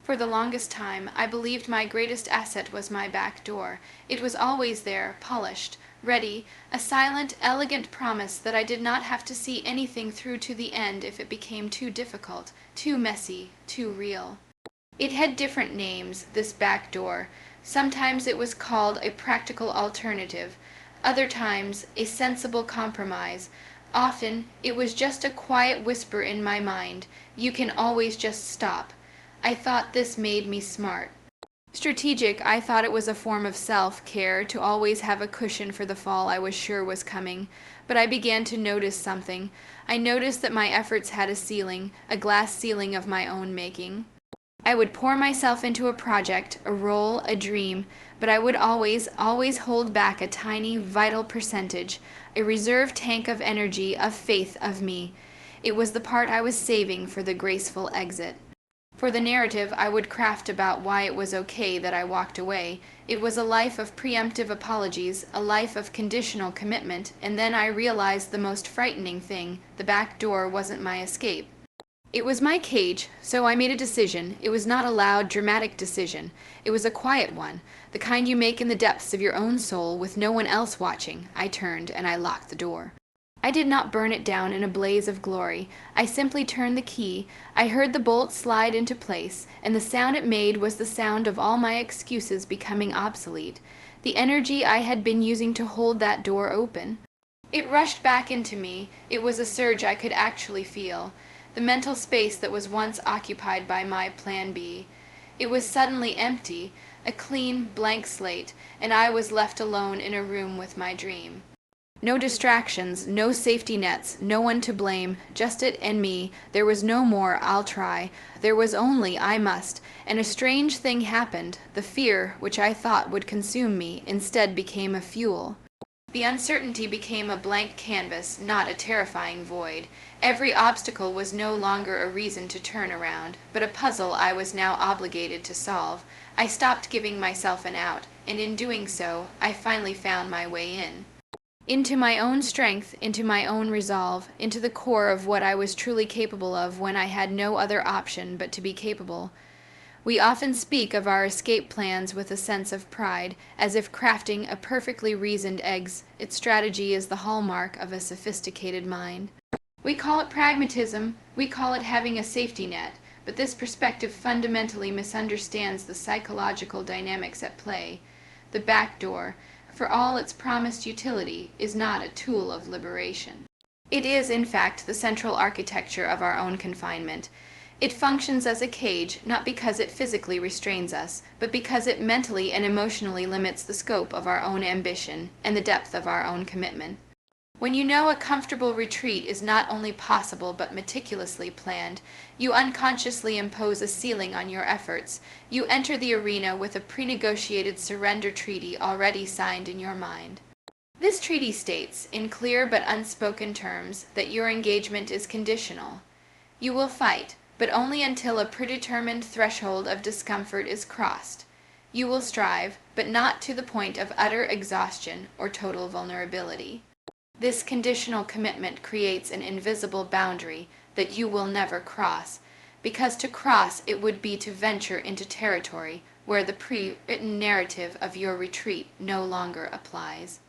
For the longest time, I believed my greatest asset was my back door. It was always there, polished, ready, a silent, elegant promise that I did not have to see anything through to the end if it became too difficult, too messy, too real. It had different names, this back door. Sometimes it was called a practical alternative, other times a sensible compromise. Often it was just a quiet whisper in my mind, "You can always just stop." I thought this made me smart. Strategic, I thought it was a form of self-care to always have a cushion for the fall I was sure was coming. But I began to notice something. I noticed that my efforts had a ceiling, a glass ceiling of my own making. I would pour myself into a project, a role, a dream, but I would always hold back a tiny, vital percentage, a reserve tank of energy, of faith, of me. It was the part I was saving for the graceful exit. For the narrative I would craft about why it was okay that I walked away. It was a life of preemptive apologies, a life of conditional commitment, and then I realized the most frightening thing: the back door wasn't my escape. It was my cage, so I made a decision. It was not a loud, dramatic decision. It was a quiet one, the kind you make in the depths of your own soul with no one else watching. I turned and I locked the door. I did not burn it down in a blaze of glory. I simply turned the key. I heard the bolt slide into place, and the sound it made was the sound of all my excuses becoming obsolete, the energy I had been using to hold that door open. It rushed back into me. It was a surge I could actually feel. The mental space that was once occupied by my plan B. It was suddenly empty, a clean, blank slate, and I was left alone in a room with my dream. No distractions, no safety nets, no one to blame, just it and me. There was no more "I'll try." There was only "I must." And a strange thing happened. The fear, which I thought would consume me, instead became a fuel. The uncertainty became a blank canvas, not a terrifying void. Every obstacle was no longer a reason to turn around, but a puzzle I was now obligated to solve. I stopped giving myself an out, and in doing so, I finally found my way in. Into my own strength, into my own resolve, into the core of what I was truly capable of when I had no other option but to be capable. We often speak of our escape plans with a sense of pride, as if crafting a perfectly reasoned exit strategy is the hallmark of a sophisticated mind. We call it pragmatism, we call it having a safety net, but this perspective fundamentally misunderstands the psychological dynamics at play. The back door, for all its promised utility, is not a tool of liberation. It is, in fact, the central architecture of our own confinement. It functions as a cage, not because it physically restrains us, but because it mentally and emotionally limits the scope of our own ambition and the depth of our own commitment. When you know a comfortable retreat is not only possible but meticulously planned, you unconsciously impose a ceiling on your efforts. You enter the arena with a pre-negotiated surrender treaty already signed in your mind. This treaty states, in clear but unspoken terms, that your engagement is conditional. You will fight, but only until a predetermined threshold of discomfort is crossed. You will strive, but not to the point of utter exhaustion or total vulnerability. This conditional commitment creates an invisible boundary that you will never cross, because to cross it would be to venture into territory where the pre-written narrative of your retreat no longer applies.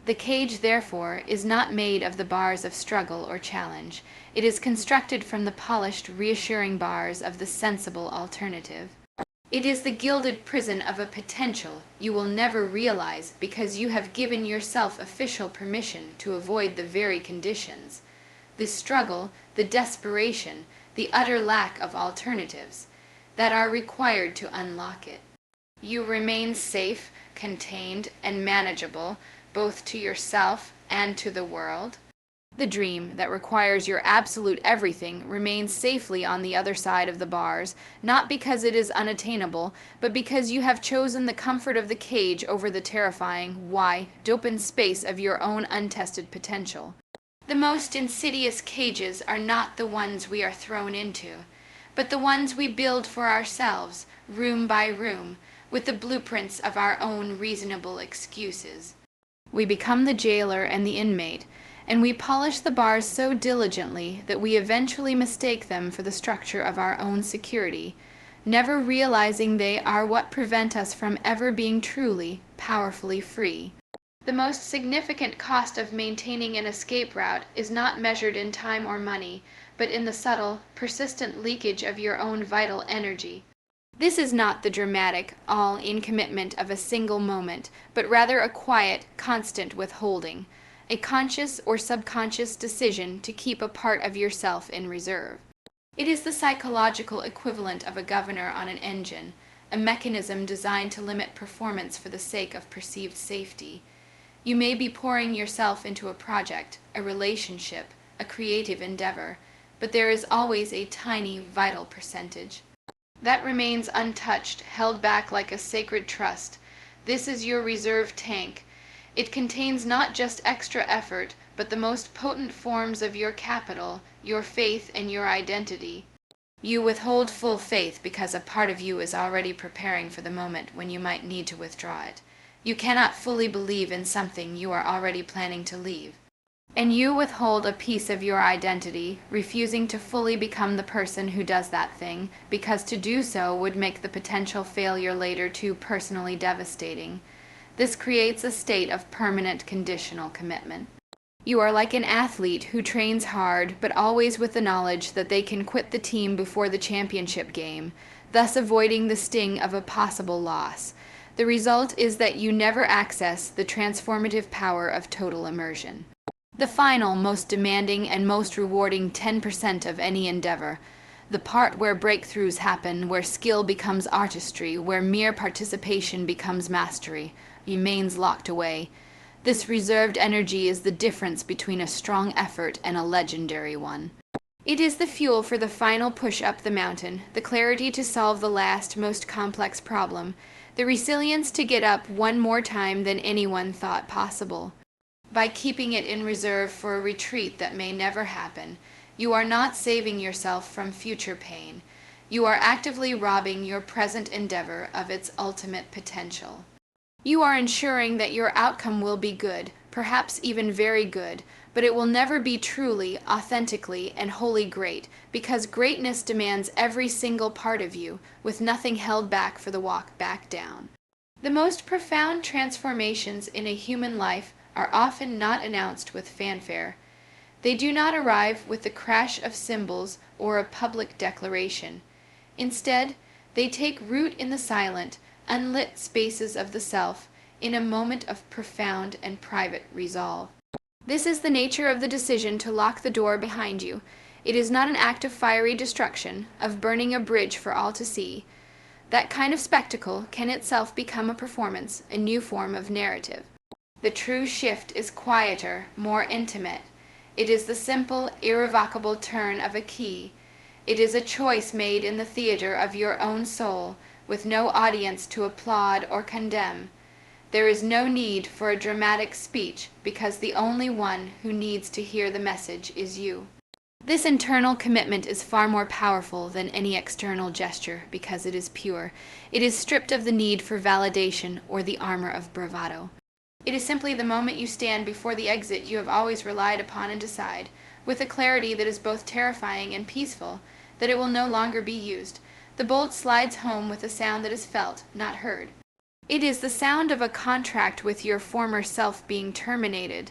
The cage, therefore, is not made of the bars of struggle or challenge. It is constructed from the polished, reassuring bars of the sensible alternative. It is the gilded prison of a potential you will never realize because you have given yourself official permission to avoid the very conditions, the struggle, the desperation, the utter lack of alternatives that are required to unlock it. You remain safe, contained, and manageable, both to yourself and to the world. The dream that requires your absolute everything remains safely on the other side of the bars, not because it is unattainable, but because you have chosen the comfort of the cage over the terrifying, wide, open space of your own untested potential. The most insidious cages are not the ones we are thrown into, but the ones we build for ourselves, room by room, with the blueprints of our own reasonable excuses. We become the jailer and the inmate, and we polish the bars so diligently that we eventually mistake them for the structure of our own security. never realizing they are what prevent us from ever being truly, powerfully free. The most significant cost of maintaining an escape route is not measured in time or money, but in the subtle, persistent leakage of your own vital energy. This is not the dramatic, all-in commitment of a single moment, but rather a quiet, constant withholding, a conscious or subconscious decision to keep a part of yourself in reserve. It is the psychological equivalent of a governor on an engine, a mechanism designed to limit performance for the sake of perceived safety. You may be pouring yourself into a project, a relationship, a creative endeavor, but there is always a tiny, vital percentage that remains untouched, held back like a sacred trust. This is your reserve tank. It contains not just extra effort, but the most potent forms of your capital, your faith, and your identity. You withhold full faith because a part of you is already preparing for the moment when you might need to withdraw it. You cannot fully believe in something you are already planning to leave. And you withhold a piece of your identity, refusing to fully become the person who does that thing, because to do so would make the potential failure later too personally devastating. This creates a state of permanent conditional commitment. You are like an athlete who trains hard, but always with the knowledge that they can quit the team before the championship game, thus avoiding the sting of a possible loss. The result is that you never access the transformative power of total immersion. The final, most demanding, and most rewarding 10% of any endeavor, the part where breakthroughs happen, where skill becomes artistry, where mere participation becomes mastery, remains locked away. This reserved energy is the difference between a strong effort and a legendary one. It is the fuel for the final push up the mountain, the clarity to solve the last, most complex problem, the resilience to get up one more time than anyone thought possible. By keeping it in reserve for a retreat that may never happen, you are not saving yourself from future pain. You are actively robbing your present endeavor of its ultimate potential. You are ensuring that your outcome will be good, perhaps even very good, but it will never be truly, authentically, and wholly great, because greatness demands every single part of you, with nothing held back for the walk back down. The most profound transformations in a human life are often not announced with fanfare. They do not arrive with the crash of cymbals or a public declaration. Instead, they take root in the silent, unlit spaces of the self, in a moment of profound and private resolve. This is the nature of the decision to lock the door behind you. It is not an act of fiery destruction, of burning a bridge for all to see. That kind of spectacle can itself become a performance, a new form of narrative. The true shift is quieter, more intimate. It is the simple, irrevocable turn of a key. It is a choice made in the theater of your own soul, with no audience to applaud or condemn. There is no need for a dramatic speech, because the only one who needs to hear the message is you. This internal commitment is far more powerful than any external gesture, because it is pure. It is stripped of the need for validation or the armor of bravado. It is simply the moment you stand before the exit you have always relied upon and decide, with a clarity that is both terrifying and peaceful, that it will no longer be used. The bolt slides home with a sound that is felt, not heard. It is the sound of a contract with your former self being terminated.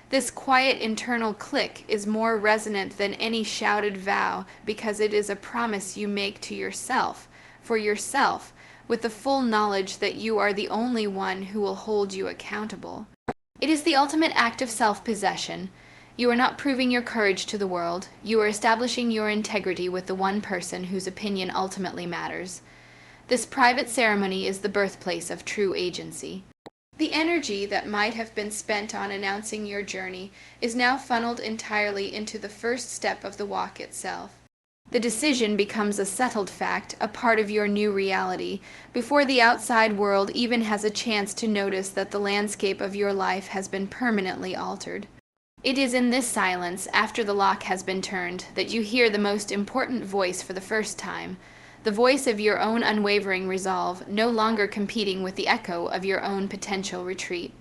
This quiet internal click is more resonant than any shouted vow, because it is a promise you make to yourself, for yourself, with the full knowledge that you are the only one who will hold you accountable. It is the ultimate act of self-possession. You are not proving your courage to the world. You are establishing your integrity with the one person whose opinion ultimately matters. This private ceremony is the birthplace of true agency. The energy that might have been spent on announcing your journey is now funneled entirely into the first step of the walk itself. The decision becomes a settled fact, a part of your new reality, before the outside world even has a chance to notice that the landscape of your life has been permanently altered. It is in this silence, after the lock has been turned, that you hear the most important voice for the first time, the voice of your own unwavering resolve, no longer competing with the echo of your own potential retreat.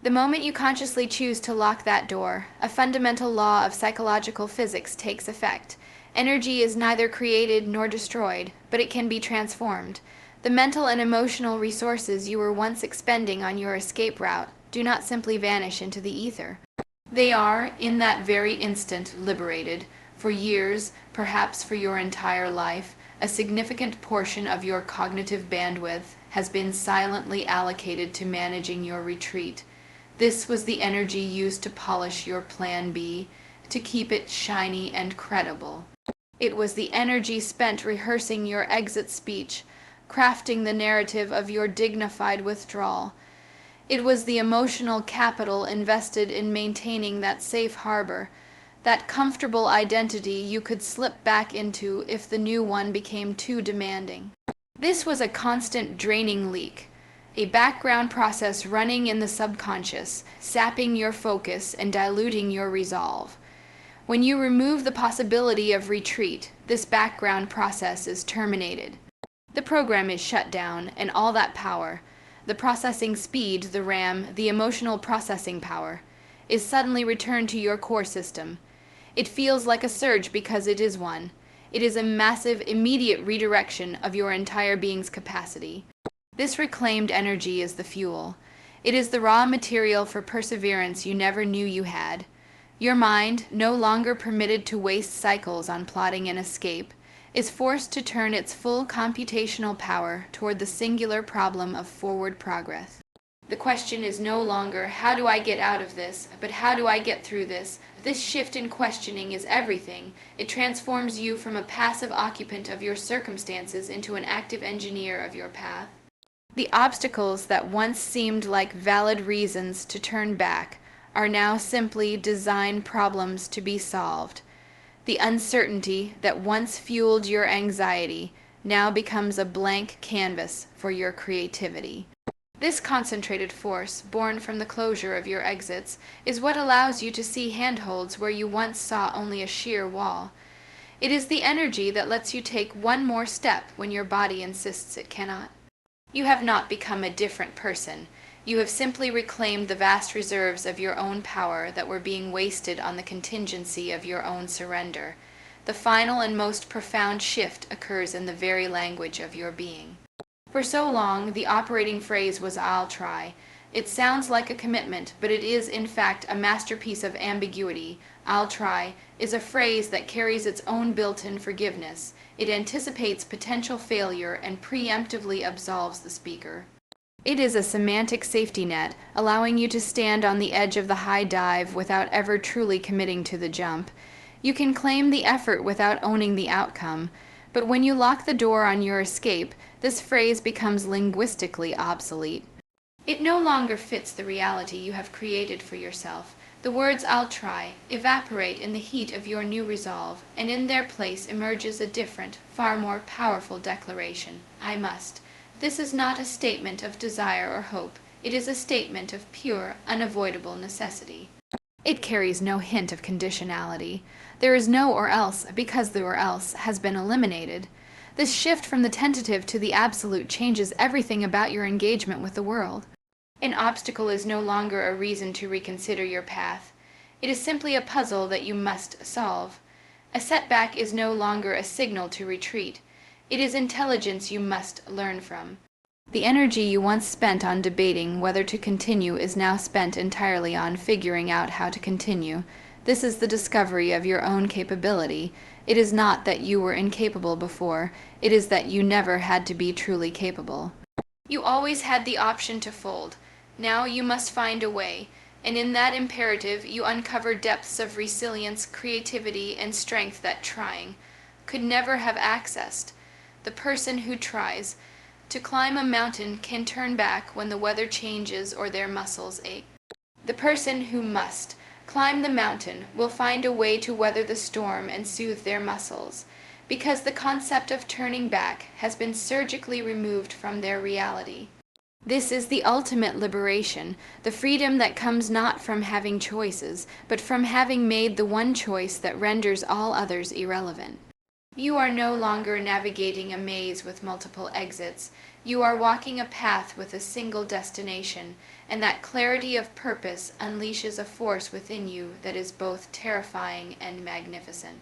The moment you consciously choose to lock that door, a fundamental law of psychological physics takes effect. Energy is neither created nor destroyed, but it can be transformed. The mental and emotional resources you were once expending on your escape route do not simply vanish into the ether. They are, in that very instant, liberated. For years, perhaps for your entire life, a significant portion of your cognitive bandwidth has been silently allocated to managing your retreat. This was the energy used to polish your Plan B, to keep it shiny and credible. It was the energy spent rehearsing your exit speech, crafting the narrative of your dignified withdrawal. It was the emotional capital invested in maintaining that safe harbor, that comfortable identity you could slip back into if the new one became too demanding. This was a constant draining leak, a background process running in the subconscious, sapping your focus and diluting your resolve. When you remove the possibility of retreat, this background process is terminated. The program is shut down, and all that power, the processing speed, the RAM, the emotional processing power, is suddenly returned to your core system. It feels like a surge because it is one. It is a massive, immediate redirection of your entire being's capacity. This reclaimed energy is the fuel. It is the raw material for perseverance you never knew you had. Your mind, no longer permitted to waste cycles on plotting an escape, is forced to turn its full computational power toward the singular problem of forward progress. The question is no longer, how do I get out of this, but how do I get through this? This shift in questioning is everything. It transforms you from a passive occupant of your circumstances into an active engineer of your path. The obstacles that once seemed like valid reasons to turn back are now simply design problems to be solved. The uncertainty that once fueled your anxiety now becomes a blank canvas for your creativity. This concentrated force, born from the closure of your exits, is what allows you to see handholds where you once saw only a sheer wall. It is the energy that lets you take one more step when your body insists it cannot. You have not become a different person. You have simply reclaimed the vast reserves of your own power that were being wasted on the contingency of your own surrender. The final and most profound shift occurs in the very language of your being. For so long, the operating phrase was "I'll try." It sounds like a commitment, but it is in fact a masterpiece of ambiguity. "I'll try" is a phrase that carries its own built-in forgiveness. It anticipates potential failure and preemptively absolves the speaker. It is a semantic safety net, allowing you to stand on the edge of the high dive without ever truly committing to the jump. You can claim the effort without owning the outcome, but when you lock the door on your escape, this phrase becomes linguistically obsolete. It no longer fits the reality you have created for yourself. The words "I'll try" evaporate in the heat of your new resolve, and in their place emerges a different, far more powerful declaration: "I must." This is not a statement of desire or hope. It is a statement of pure, unavoidable necessity. It carries no hint of conditionality. There is no or else because the or else has been eliminated. This shift from the tentative to the absolute changes everything about your engagement with the world. An obstacle is no longer a reason to reconsider your path. It is simply a puzzle that you must solve. A setback is no longer a signal to retreat. It is intelligence you must learn from. The energy you once spent on debating whether to continue is now spent entirely on figuring out how to continue. This is the discovery of your own capability. It is not that you were incapable before. It is that you never had to be truly capable. You always had the option to fold. Now you must find a way, and in that imperative you uncover depths of resilience, creativity, and strength that trying could never have accessed. The person who tries to climb a mountain can turn back when the weather changes or their muscles ache. The person who must climb the mountain will find a way to weather the storm and soothe their muscles, because the concept of turning back has been surgically removed from their reality. This is the ultimate liberation, the freedom that comes not from having choices, but from having made the one choice that renders all others irrelevant. You are no longer navigating a maze with multiple exits. You are walking a path with a single destination, and that clarity of purpose unleashes a force within you that is both terrifying and magnificent.